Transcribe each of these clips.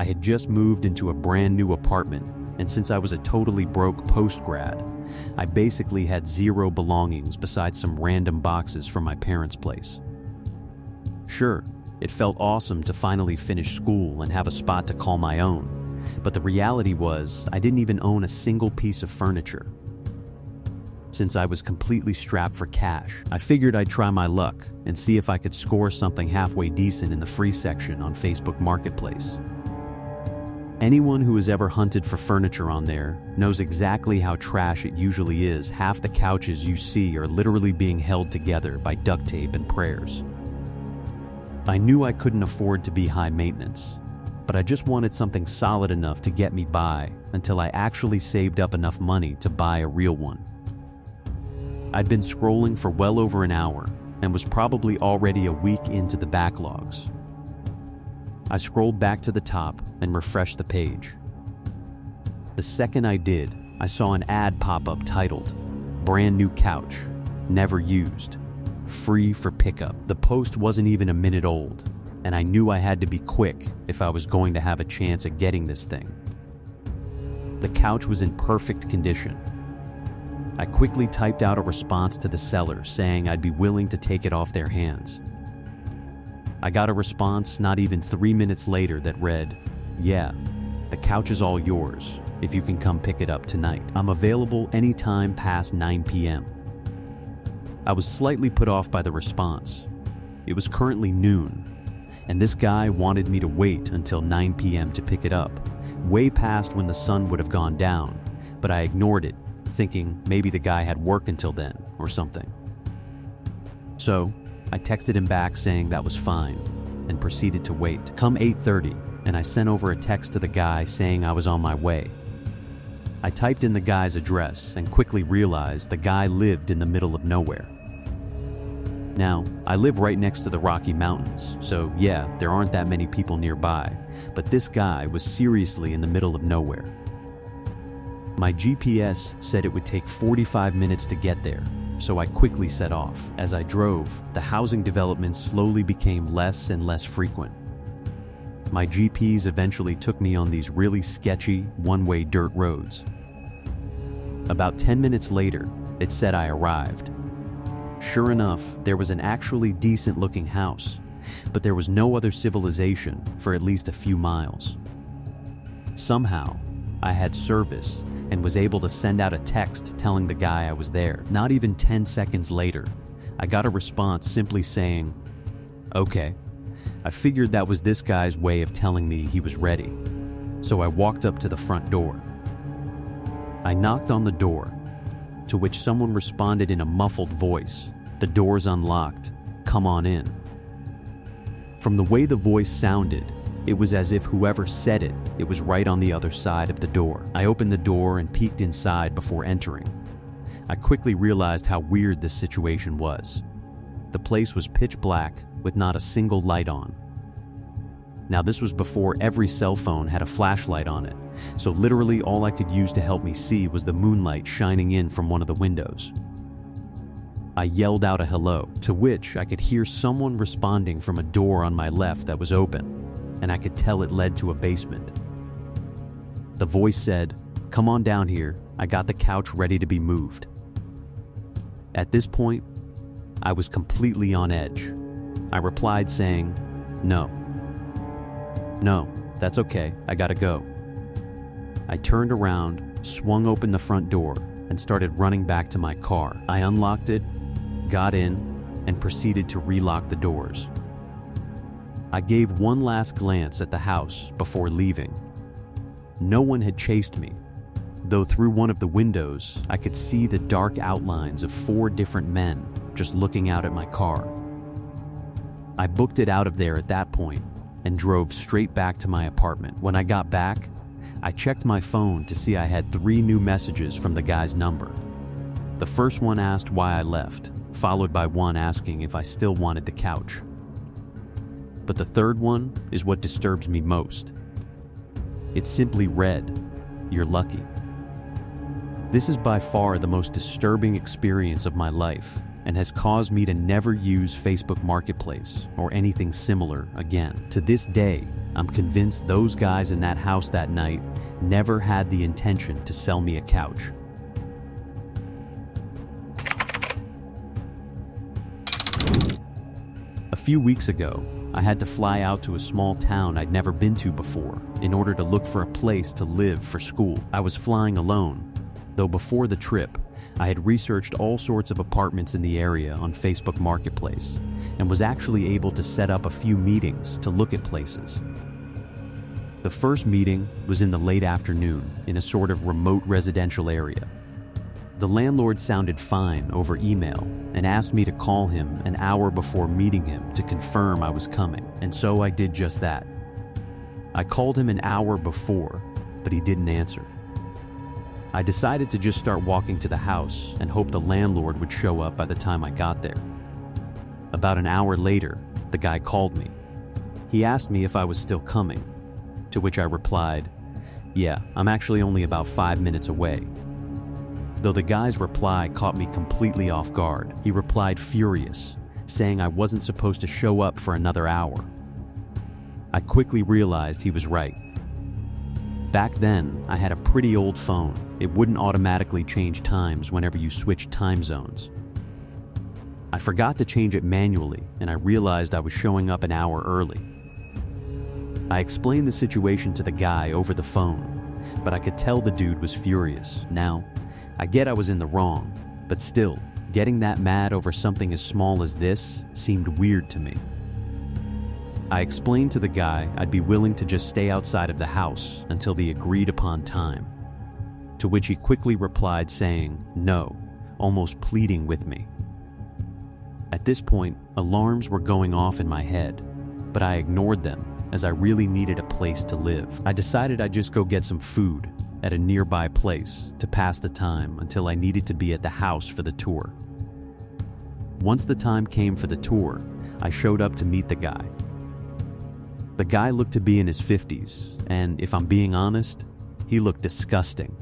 I had just moved into a brand new apartment, and since I was a totally broke post-grad, I basically had zero belongings besides some random boxes from my parents' place. Sure, it felt awesome to finally finish school and have a spot to call my own, but the reality was I didn't even own a single piece of furniture. Since I was completely strapped for cash, I figured I'd try my luck and see if I could score something halfway decent in the free section on Facebook Marketplace. Anyone who has ever hunted for furniture on there knows exactly how trash it usually is. Half the couches you see are literally being held together by duct tape and prayers. I knew I couldn't afford to be high maintenance, but I just wanted something solid enough to get me by until I actually saved up enough money to buy a real one. I'd been scrolling for well over an hour and was probably already a week into the backlogs. I scrolled back to the top and refreshed the page. The second I did, I saw an ad pop up titled, "Brand new couch, never used, free for pickup." The post wasn't even a minute old, and I knew I had to be quick if I was going to have a chance at getting this thing. The couch was in perfect condition. I quickly typed out a response to the seller saying I'd be willing to take it off their hands. I got a response not even 3 minutes later that read, "Yeah, the couch is all yours if you can come pick it up tonight. I'm available anytime past 9 p.m. I was slightly put off by the response. It was currently noon, and this guy wanted me to wait until 9 p.m. to pick it up, way past when the sun would have gone down, but I ignored it, thinking maybe the guy had work until then or something. So I texted him back saying that was fine and proceeded to wait. Come 8:30, and I sent over a text to the guy saying I was on my way. I typed in the guy's address and quickly realized the guy lived in the middle of nowhere. Now, I live right next to the Rocky Mountains, so yeah, there aren't that many people nearby, but this guy was seriously in the middle of nowhere. My GPS said it would take 45 minutes to get there, so I quickly set off. As I drove, the housing developments slowly became less and less frequent. My GPS eventually took me on these really sketchy, one-way dirt roads. About 10 minutes later, it said I arrived. Sure enough, there was an actually decent-looking house, but there was no other civilization for at least a few miles. Somehow, I had service and was able to send out a text telling the guy I was there. Not even 10 seconds later, I got a response simply saying, "Okay." I figured that was this guy's way of telling me he was ready, so I walked up to the front door. I knocked on the door, to which someone responded in a muffled voice, "The door's unlocked, come on in." From the way the voice sounded, it was as if whoever said it was right on the other side of the door. I opened the door and peeked inside before entering. I quickly realized how weird this situation was. The place was pitch black with not a single light on. Now this was before every cell phone had a flashlight on it, so literally all I could use to help me see was the moonlight shining in from one of the windows. I yelled out a hello, to which I could hear someone responding from a door on my left that was open, and I could tell it led to a basement. The voice said, "Come on down here, I got the couch ready to be moved." At this point, I was completely on edge. I replied saying, "No, that's okay, I gotta go." I turned around, swung open the front door, and started running back to my car. I unlocked it, got in, and proceeded to relock the doors. I gave one last glance at the house before leaving. No one had chased me, though through one of the windows I could see the dark outlines of 4 different men just looking out at my car. I booked it out of there at that point and drove straight back to my apartment. When I got back, I checked my phone to see I had 3 new messages from the guy's number. The first one asked why I left, followed by one asking if I still wanted the couch. But the third one is what disturbs me most. It simply read, "You're lucky." This is by far the most disturbing experience of my life and has caused me to never use Facebook Marketplace or anything similar again. To this day, I'm convinced those guys in that house that night never had the intention to sell me a couch. A few weeks ago, I had to fly out to a small town I'd never been to before in order to look for a place to live for school. I was flying alone, though before the trip, I had researched all sorts of apartments in the area on Facebook Marketplace and was actually able to set up a few meetings to look at places. The first meeting was in the late afternoon in a sort of remote residential area. The landlord sounded fine over email and asked me to call him an hour before meeting him to confirm I was coming, and so I did just that. I called him an hour before, but he didn't answer. I decided to just start walking to the house and hope the landlord would show up by the time I got there. About an hour later, the guy called me. He asked me if I was still coming, to which I replied, "Yeah, I'm actually only about 5 minutes away." Though the guy's reply caught me completely off guard, he replied furious, saying I wasn't supposed to show up for another hour. I quickly realized he was right. Back then, I had a pretty old phone. It wouldn't automatically change times whenever you switched time zones. I forgot to change it manually, and I realized I was showing up an hour early. I explained the situation to the guy over the phone, but I could tell the dude was furious. Now, I get I was in the wrong, but still, getting that mad over something as small as this seemed weird to me. I explained to the guy I'd be willing to just stay outside of the house until the agreed upon time, to which he quickly replied saying no, almost pleading with me. At this point, alarms were going off in my head, but I ignored them as I really needed a place to live. I decided I'd just go get some food at a nearby place to pass the time until I needed to be at the house for the tour. Once the time came for the tour, I showed up to meet the guy. The guy looked to be in his 50s, and if I'm being honest, he looked disgusting.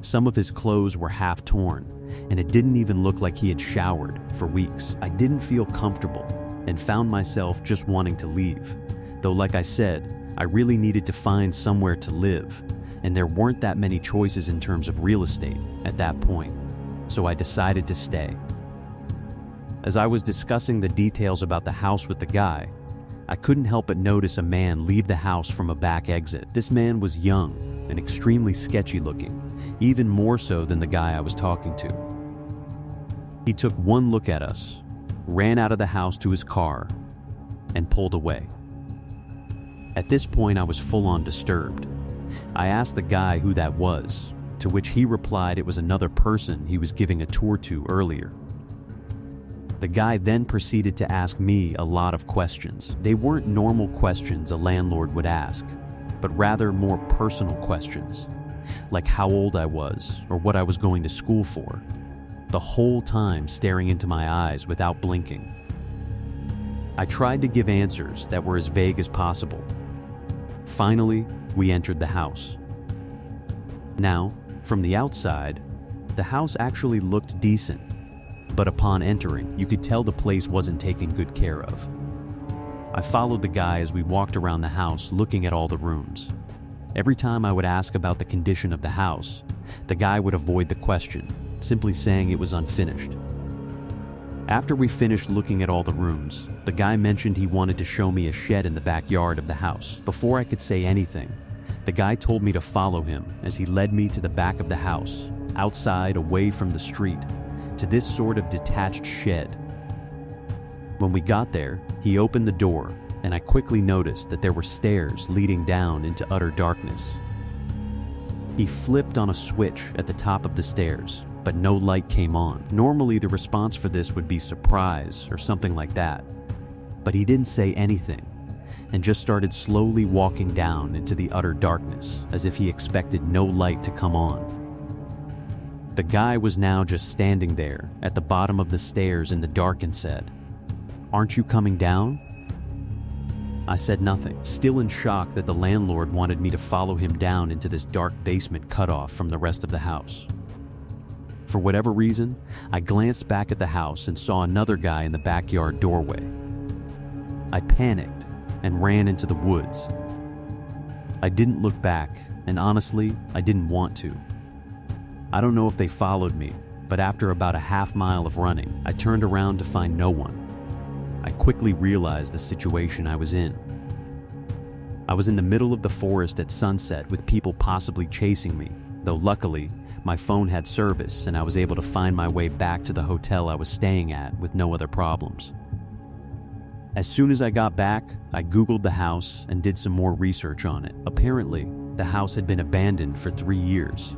Some of his clothes were half torn, and it didn't even look like he had showered for weeks. I didn't feel comfortable and found myself just wanting to leave, though like I said, I really needed to find somewhere to live, and there weren't that many choices in terms of real estate at that point, so I decided to stay. As I was discussing the details about the house with the guy, I couldn't help but notice a man leave the house from a back exit. This man was young and extremely sketchy looking, even more so than the guy I was talking to. He took one look at us, ran out of the house to his car, and pulled away. At this point, I was full-on disturbed. I asked the guy who that was, to which he replied it was another person he was giving a tour to earlier. The guy then proceeded to ask me a lot of questions. They weren't normal questions a landlord would ask, but rather more personal questions, like how old I was or what I was going to school for, the whole time staring into my eyes without blinking. I tried to give answers that were as vague as possible. Finally, we entered the house. Now, from the outside, the house actually looked decent, but upon entering, you could tell the place wasn't taken good care of. I followed the guy as we walked around the house looking at all the rooms. Every time I would ask about the condition of the house, the guy would avoid the question, simply saying it was unfinished. After we finished looking at all the rooms, the guy mentioned he wanted to show me a shed in the backyard of the house. Before I could say anything, the guy told me to follow him as he led me to the back of the house, outside away from the street, to this sort of detached shed. When we got there, he opened the door, and I quickly noticed that there were stairs leading down into utter darkness. He flipped on a switch at the top of the stairs, but no light came on. Normally, the response for this would be surprise or something like that, but he didn't say anything and just started slowly walking down into the utter darkness as if he expected no light to come on. The guy was now just standing there at the bottom of the stairs in the dark and said, "Aren't you coming down?" I said nothing, still in shock that the landlord wanted me to follow him down into this dark basement cut off from the rest of the house. For whatever reason, I glanced back at the house and saw another guy in the backyard doorway. I panicked and ran into the woods. I didn't look back, and honestly, I didn't want to. I don't know if they followed me, but after about a half-mile of running, I turned around to find no one. I quickly realized the situation I was in. I was in the middle of the forest at sunset with people possibly chasing me, though luckily, my phone had service and I was able to find my way back to the hotel I was staying at with no other problems. As soon as I got back, I Googled the house and did some more research on it. Apparently, the house had been abandoned for 3 years.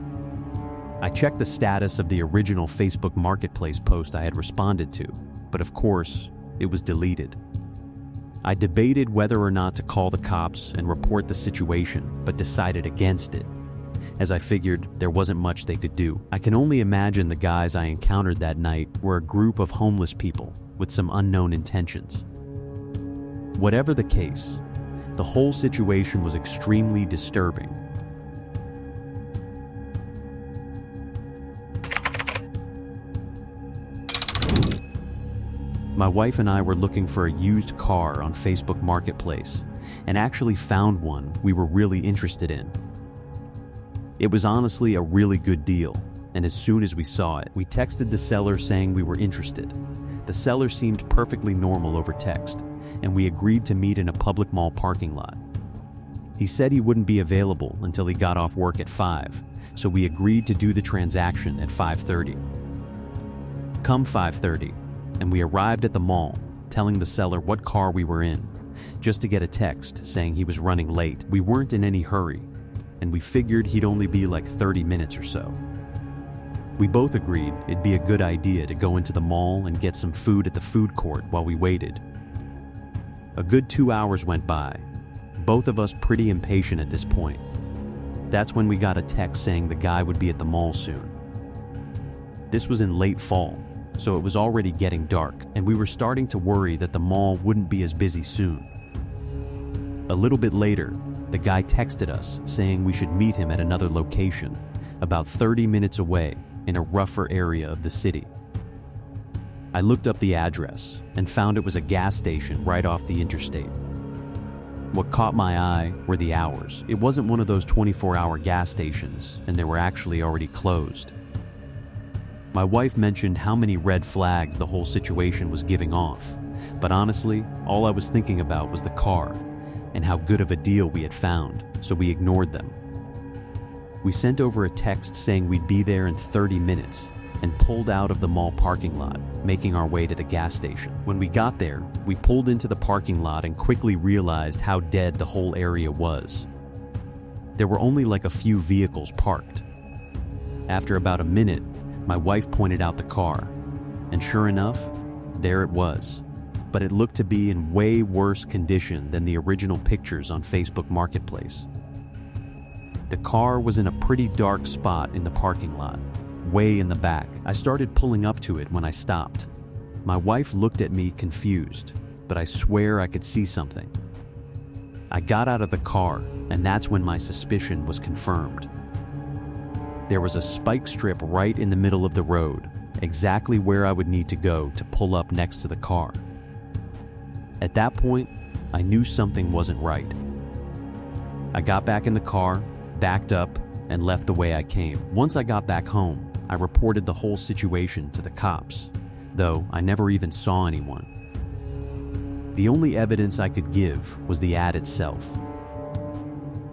I checked the status of the original Facebook Marketplace post I had responded to, but of course, it was deleted. I debated whether or not to call the cops and report the situation, but decided against it, as I figured there wasn't much they could do. I can only imagine the guys I encountered that night were a group of homeless people with some unknown intentions. Whatever the case, the whole situation was extremely disturbing. My wife and I were looking for a used car on Facebook Marketplace and actually found one we were really interested in. It was honestly a really good deal, and as soon as we saw it, we texted the seller saying we were interested. The seller seemed perfectly normal over text, and we agreed to meet in a public mall parking lot. He said he wouldn't be available until he got off work at 5, so we agreed to do the transaction at 5:30. Come 5:30, and we arrived at the mall, telling the seller what car we were in, just to get a text saying he was running late. We weren't in any hurry, and we figured he'd only be like 30 minutes or so. We both agreed it'd be a good idea to go into the mall and get some food at the food court while we waited. A good 2 hours went by, both of us pretty impatient at this point. That's when we got a text saying the guy would be at the mall soon. This was in late fall, so it was already getting dark, and we were starting to worry that the mall wouldn't be as busy soon. A little bit later, the guy texted us saying we should meet him at another location, about 30 minutes away in a rougher area of the city. I looked up the address and found it was a gas station right off the interstate. What caught my eye were the hours. It wasn't one of those 24-hour gas stations, and they were actually already closed. My wife mentioned how many red flags the whole situation was giving off, but honestly, all I was thinking about was the car and how good of a deal we had found, so we ignored them. We sent over a text saying we'd be there in 30 minutes and pulled out of the mall parking lot, making our way to the gas station. When we got there, we pulled into the parking lot and quickly realized how dead the whole area was. There were only like a few vehicles parked. After about a minute, my wife pointed out the car, and sure enough, there it was. But it looked to be in way worse condition than the original pictures on Facebook Marketplace. The car was in a pretty dark spot in the parking lot, way in the back. I started pulling up to it when I stopped. My wife looked at me confused, but I swear I could see something. I got out of the car, and that's when my suspicion was confirmed. There was a spike strip right in the middle of the road, exactly where I would need to go to pull up next to the car. At that point, I knew something wasn't right. I got back in the car, backed up, and left the way I came. Once I got back home, I reported the whole situation to the cops, though I never even saw anyone. The only evidence I could give was the ad itself.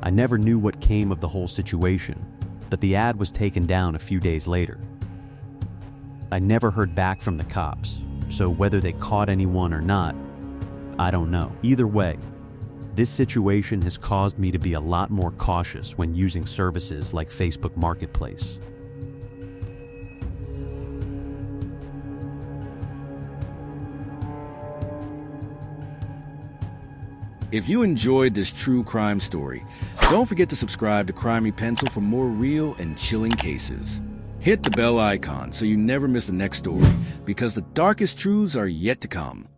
I never knew what came of the whole situation, but the ad was taken down a few days later. I never heard back from the cops, so whether they caught anyone or not, I don't know. Either way, this situation has caused me to be a lot more cautious when using services like Facebook Marketplace. If you enjoyed this true crime story, don't forget to subscribe to Crimy Pencil for more real and chilling cases. Hit the bell icon so you never miss the next story, because the darkest truths are yet to come.